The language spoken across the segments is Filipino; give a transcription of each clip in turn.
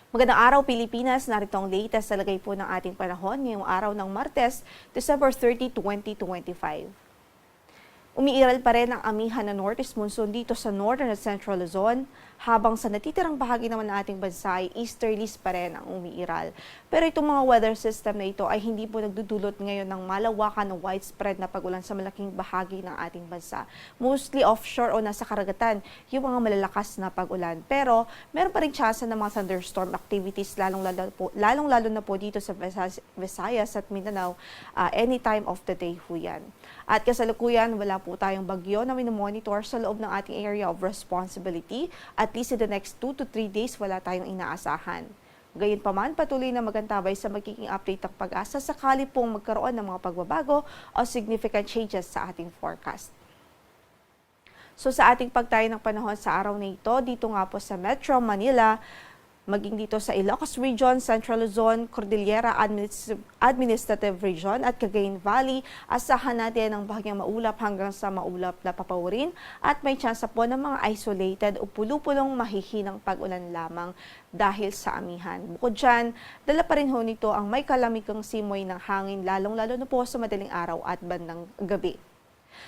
Magandang araw Pilipinas, narito ang latest sa lagay po ng ating panahon ngayong araw ng Martes, December 30, 2025. Umiiral pa rin ang amihan na northeast monsoon dito sa northern at central Luzon, habang sa natitirang bahagi naman ng ating bansa ay easterlies pa rin ang umiiral. Pero itong mga weather system na ito ay hindi po nagdudulot ngayon ng malawakan o widespread na pag-ulan sa malaking bahagi ng ating bansa. Mostly offshore o nasa karagatan yung mga malalakas na pag-ulan. Pero meron pa rin tsansa ng mga thunderstorm activities lalong-lalo na po dito sa Visayas at Mindanao anytime of the day po yan. At kasalukuyan, wala po tayong bagyo na minomonitor sa loob ng ating area of responsibility. At least in the next 2 to 3 days, wala tayong inaasahan. Gayunpaman, patuloy na magantabay sa magiging update ng Pag-asa sakali pong magkaroon ng mga pagbabago o significant changes sa ating forecast. So sa ating pagtayo ng panahon sa araw na ito, dito nga po sa Metro Manila, maging dito sa Ilocos Region, Central Luzon, Cordillera Administrative Region at Cagayan Valley, asahan natin ang bahagyang maulap hanggang sa maulap na papawirin at may tsansa po ng mga isolated o pulupulong mahihinang pag-ulan lamang dahil sa amihan. Bukod dyan, dala pa rin ho nito ang may kalamigang simoy ng hangin lalong-lalo na po sa madaling araw at bandang gabi.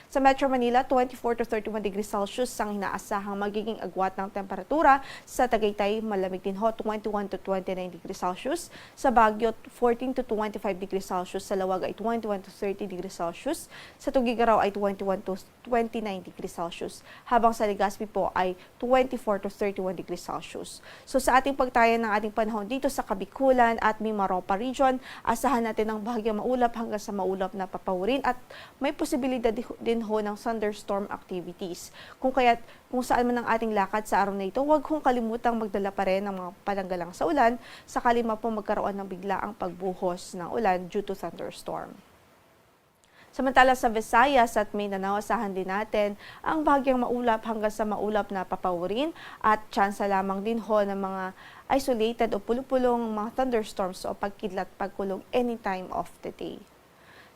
Sa Metro Manila, 24 to 31 degrees Celsius ang inaasahang magiging agwat ng temperatura. Sa Tagaytay, malamig din ho, 21 to 29 degrees Celsius. Sa Baguio, 14 to 25 degrees Celsius. Sa Lawag ay 21 to 30 degrees Celsius. Sa Tugigaraw ay 21 to 29 degrees Celsius. Habang sa Legazpi po ay 24 to 31 degrees Celsius. So sa ating pagtayan ng ating panahon dito sa Kabikulan at Mimaropa Region, asahan natin ang bahagyang maulap hanggang sa maulap na papawirin at may posibilidad din ho ng thunderstorm activities. Kung saan man ang ating lakad sa araw na ito, huwag hong kalimutang magdala pa rin ng mga pananggalang sa ulan sakali po magkaroon ng biglaang pagbuhos ng ulan due to thunderstorm. Samantala sa Visayas at Mindanao, asahan din natin ang bahagyang maulap hanggang sa maulap na papawirin at tsansa lamang din ho ng mga isolated o pulupulong mga thunderstorms o pagkidlat pagkulog anytime of the day.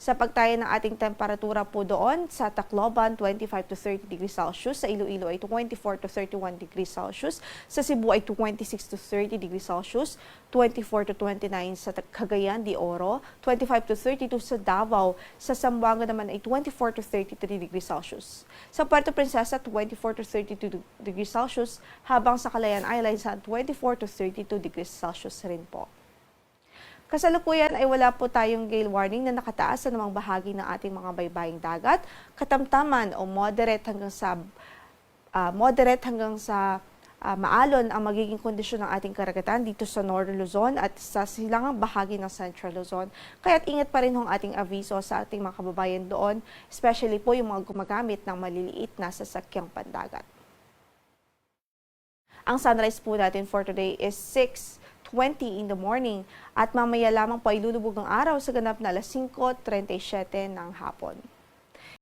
Sa pagtayo ng ating temperatura po doon, sa Tacloban, 25 to 30 degrees Celsius. Sa Iloilo ay 24 to 31 degrees Celsius. Sa Cebu ay 26 to 30 degrees Celsius. 24 to 29 sa Cagayan de Oro. 25 to 32 sa Davao. Sa Zamboanga naman ay 24 to 33 degrees Celsius. Sa Puerto Princesa, 24 to 32 degrees Celsius. Habang sa Calayan Islands, 24 to 32 degrees Celsius rin po. Kasalukuyan ay wala po tayong gale warning na nakataas sa namang bahagi ng ating mga baybaying dagat. Katamtaman o moderate hanggang sa maalon ang magiging kondisyon ng ating karagatan dito sa Northern Luzon at sa silangang bahagi ng Central Luzon. Kaya't ingat pa rin ang ating aviso sa ating mga kababayan doon, especially po yung mga gumagamit ng maliliit na sasakyang pandagat. Ang sunrise po natin for today is 6:20 in the morning at mamaya lamang po ay lulubog ang araw sa ganap na 5:37 ng hapon.